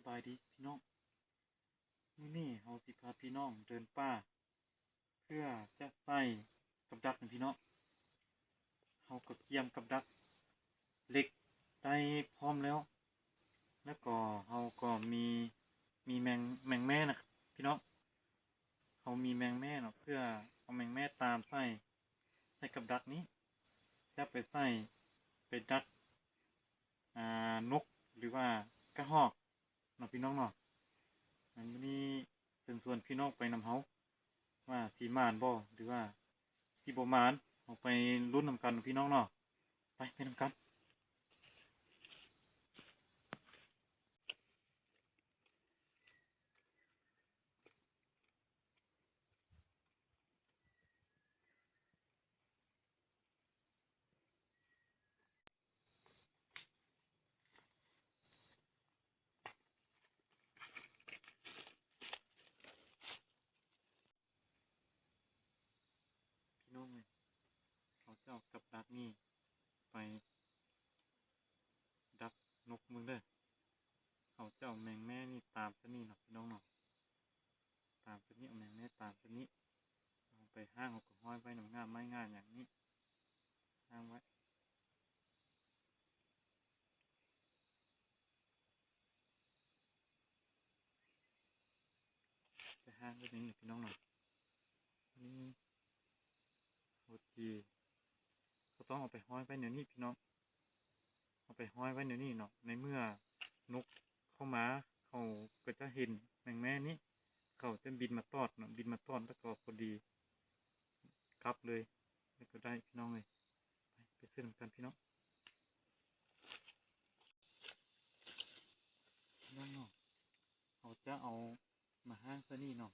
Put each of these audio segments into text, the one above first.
บายดีพี่น้องมื้อนี้เฮาสิพาพี่น้องเดินป่าเพื่อจะใส่กับดักให้พี่น้องเฮาก็เตรียมกับดักเหล็กได้พร้อมแล้วแล้วก็เฮาก็มีแมงแม่นะพี่น้องเฮามีแมงแม่เนาะเพื่อเอาแมงแม่ตามใส่กับดักนี้จะไปดักนกหรือว่ากระรอกเนาะพี่น้องเนาะอันนี้เชิญชวนพี่น้องไปนำเฮาว่าสิม่านบ่หรือว่าสิบ่ม่านเอาไปลุ้นนำกันพี่น้องเนาะไปนำกันพี่น้องเอ้ยเขาจะเอากับดักนี่ไปดักนกมึงเด้อเขาจะเอาแมงแม่นี่ตามซะนี่เนาะพี่น้องเนาะตามซะนี่เอาแมงแม่ตามซะนี่เอาไปห้างเอาก็ห้อยไว้นำง่ามไม้ง่ายอย่างนี้ห้างไว้จะห้างไว้นี่พี่น้องเนาะนี่โอเคก็ต้องเอาไปห้อยไว้เดี๋ยวนี้พี่น้องเอาไปห้อยไว้เดี๋ยวนี้เนาะในเมื่อนกเข้ามาเขาก็จะเห็นแมงแม่นี้เขาจะบินมาตอดเนาะบินมาตอดแล้วก็พอดีกลับเลยแล้วก็ได้พี่น้องเลยไปซื้อนำกันพี่น้องพี่น้องเนาะเขาจะเอามาห้างซะนี่เนาะ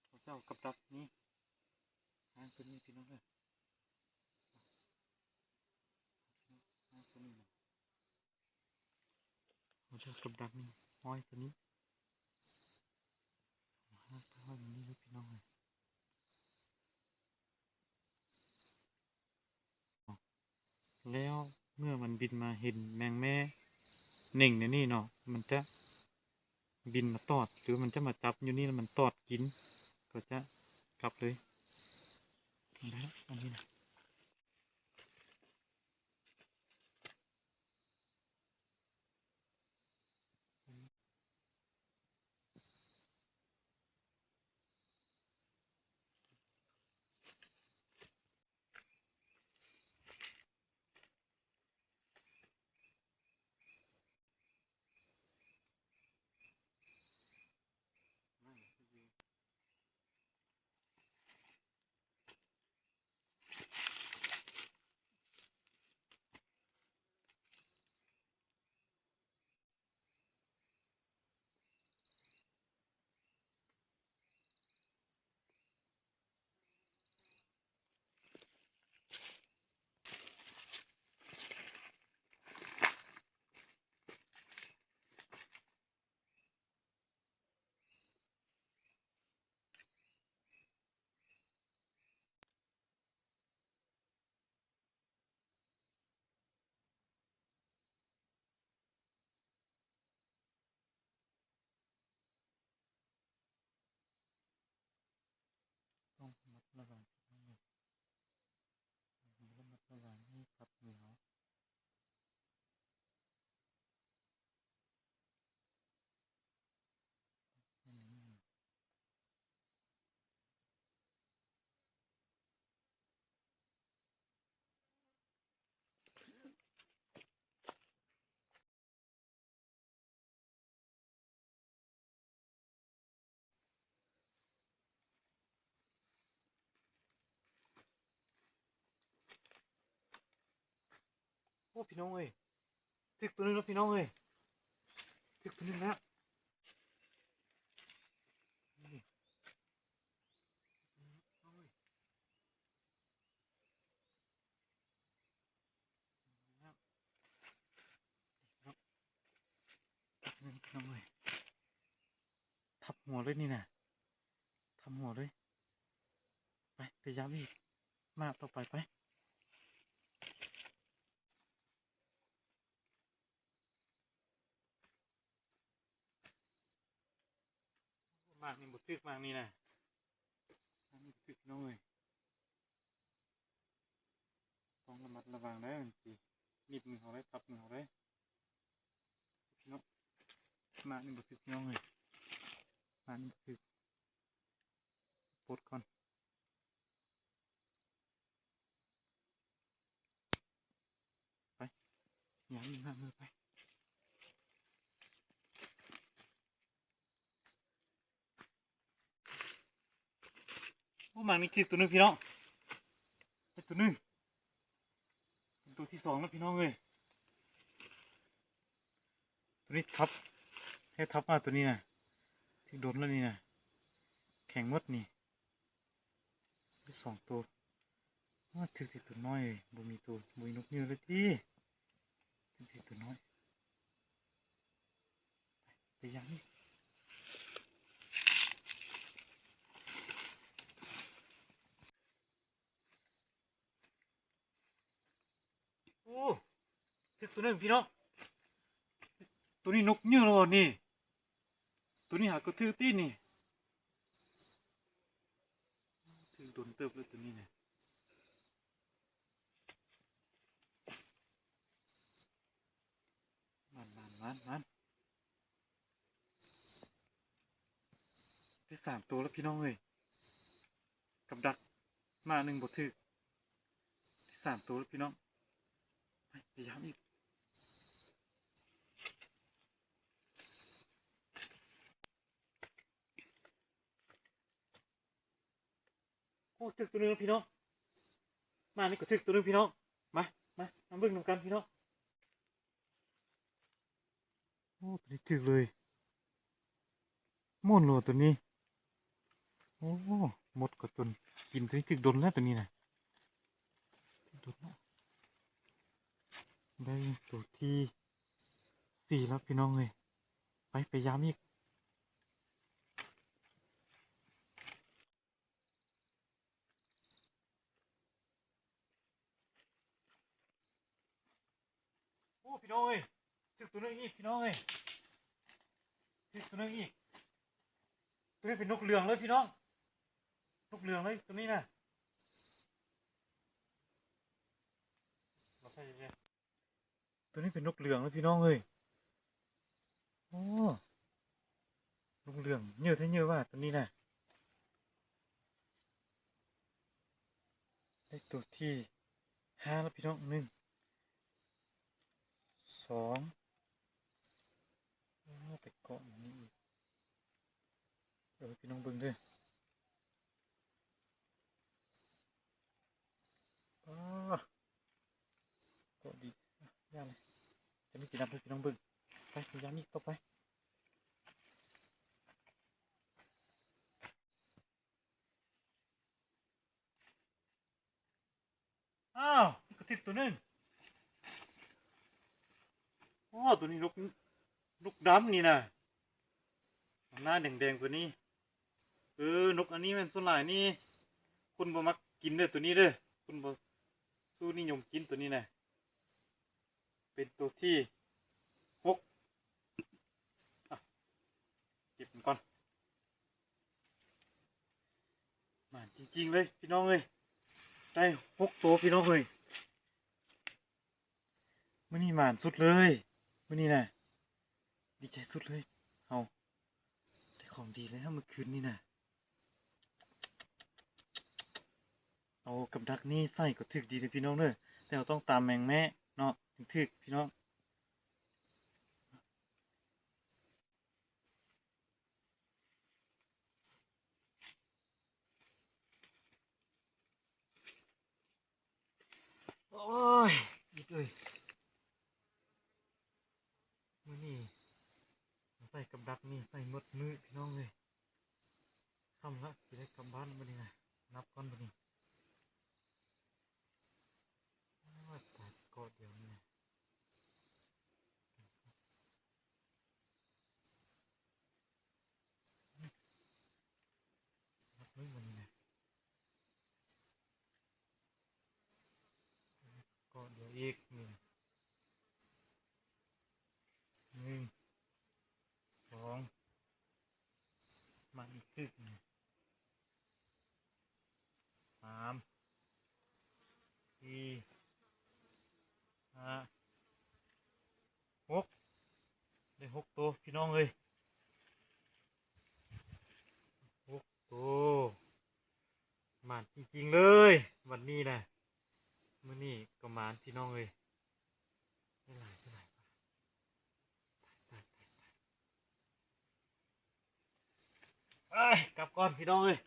เขาจะเอากับดักนี้ห้างซะนี่พี่น้องเลยห้างซะนี่เนาะเขาจะเอากับดักนี่ห้อยซะนี้ห้างไปห้อยอย่างนี้เลยพี่น้องเลยแล้วเมื่อมันบินมาเห็นแมงแม่เน่งในนี่เนาะมันจะบินมาตอดหรือมันจะมาจับอยู่นี่แล้วมันตอดกินก็จะกลับเลยได้แล้วอันนี้นะต้องมัดระวังพี่น้องเลยระมัดระวังให้ขับเหนียวอันนี้โอ้พี่น้องเอ้ยตึกตัวนึงแล้วพี่น้องเอ้ยตึกตัวนึงแล้วนี่น้องเอ้ยแล้วนี่พี่น้องเอ้ยทับหัวเลยนี่นะทับหัวเลยไปย้ำอีกมาต่อไป มากนี่บ่ทึกมากนี่นะมากนี่บ่ทึกพี่น้องเอ้ยต้องระมัดระวังได้มันสิหนีบมือเขาได้ทับมือเขาได้พี่น้องมากนี่บ่ทึกพี่น้องเอ้ยมากนี่บ่ทึกปลดก่อนไปอย่ายิงหน้ามือไปโอ้มากนี่คือตัวนึงพี่น้องเป็นตัวนึงเป็นตัวที่สองแล้วพี่น้องเอ้ยตัวนี้ทับให้ทับมาตัวนี้นะที่โดนแล้วนี่นะแข็งหมดนี่เป็นสองตัวถือสิตัวน้อยบ่มีตัวบ่มีนกเงือกเลยที่ถือสิตัวน้อยไปยังนี่โอ้ถือตัวนึงพี่น้องตัวนี้นกเงือกแล้วนี่ตัวนี้หากระทือตีนนี่ถือโดนเติบเลยตัวนี้เนี่ยมันได้สามตัวแล้วพี่น้องเอ้ยกับดักมาหนึ่งบ่ถือได้สามตัวแล้วพี่น้องไปพยายามอีกโอ้ถึกตัวนึงแล้วพี่น้องมานี่ก็ถึกตัวนึงพี่น้องมาเบิ่งนำกันพี่น้องโอ้ตัวนี้ถึกเลยม่วนโลตัวนี้โอ้หมดก็จนกินตัวนี้ถึกโดนแล้วตัวนี้นะโดนแล้วได้ตัวที่สี่แล้วพี่น้องเลยไปย้ำอีกโอ้พี่น้องเอ้ยถึกตัวนึงอีกพี่น้องเอ้ยถึกตัวนึงอีกตัวนี้เป็นนกเหลืองเลยพี่น้องนกเหลืองเลยตัวนี้นะมาใช่ยังตัวนี้เป็นนกเหลืองเลยพี่น้องเอ้ยโอ้นกเหลืองเยอะแท้เยอะว่าตัวนี้นะได้ตัวที่ห้าแล้วพี่น้องหนึ่งสองไปเกาะอย่างนี้อีกพี่น้องเบิ่งด้วยอ๋อเกาะดีย่าเลยจะไม่กินน้ำเลยพี่น้องเบิ่งไปพยายามอีกต่อไปอ้าวนี่ก็ติดตัวนึงอ๋อตัวนี้นกดำนี่นะหน้าแดงๆตัวนี้นกอันนี้มันส่วนหลายนี่คนบ่มักกินเด้อตัวนี้เด้อคนบ่สู้นิยมกินตัวนี้นะเป็นตัวที่หกอ่ะเก็บมันก่อนมาจริงๆเลยพี่น้องเลยได้หกตัวพี่น้องเลยมื่อนี้หมานสุดเลยมื่อนี้นะดีใจสุดเลยเอาได้ของดีแล้วเมื่อคืนนี่นะเอากับดักนี่ใส่ก็ถึกดีเลยพี่น้องเด้อแต่เราต้องตามแมงแม่เนาะถึงถึกพี่น้องโอ้ยอีกเลยมื่อนี้ใส่กับดักนี่ใส่หมดมือพี่น้องเลยทำละจะได้กลับบ้านมื่อนี้นะนับก่อนมื่อนี้ตายกอดเดียวนี่นะนับมือมื่อนี้นะกอดเดียวอีกหนึ่งสองมาอีก ตึกสามสี่ห้าหกได้หกตัวพี่น้องเลยหกตัวหมานจริงๆเลยวันนี้นะมื้อนี้ก็หมานพี่น้องเลยได้หลายเท่าไหร่ไปกลับก่อนพี่น้องเลย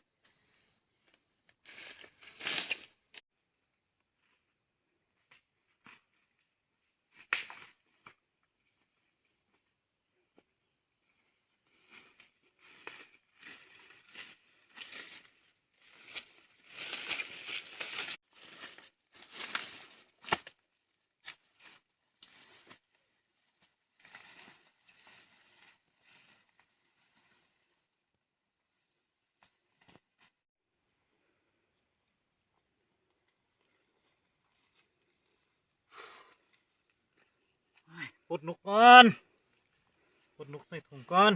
ปลดนกก่อนปลดนกใส่ถุงก่อน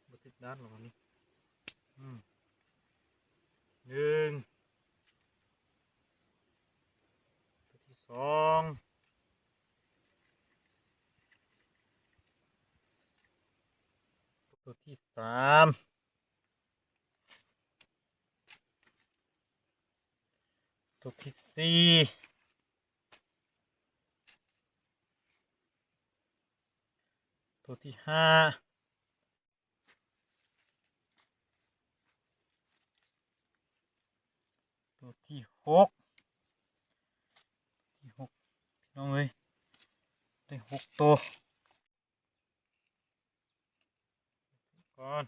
มาติดด้านหรอวันนี้หนึ่งตัวที่สองตัวที่สามตัวที่สี่ตัวที่ห้าตัวที่หกพี่น้องเอ้ยได้หกตัวก่อน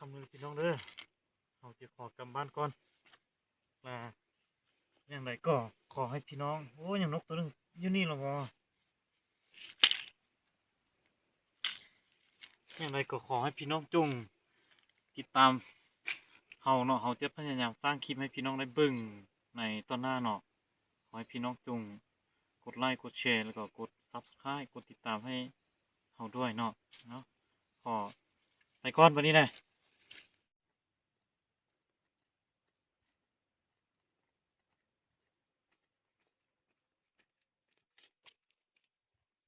คำนึงพี่น้องเด้อเราจะขอกลับบ้านก่อนอย่างไรก็ขอให้พี่น้องโอ้ยอย่างนกตัวนึงอยู่นี่หรอวะอย่างไรก็ขอให้พี่น้องจงติดตามเฮาเนาะเฮาจะพยายามสร้างคลิปให้พี่น้องได้เบิ่งในตอนหน้าเนาะขอให้พี่น้องจงกดไลค์กดแชร์แล้วก็กด Subscribe กดติดตามให้เฮาด้วยเนาะขอไปก่อนวันนี้นะ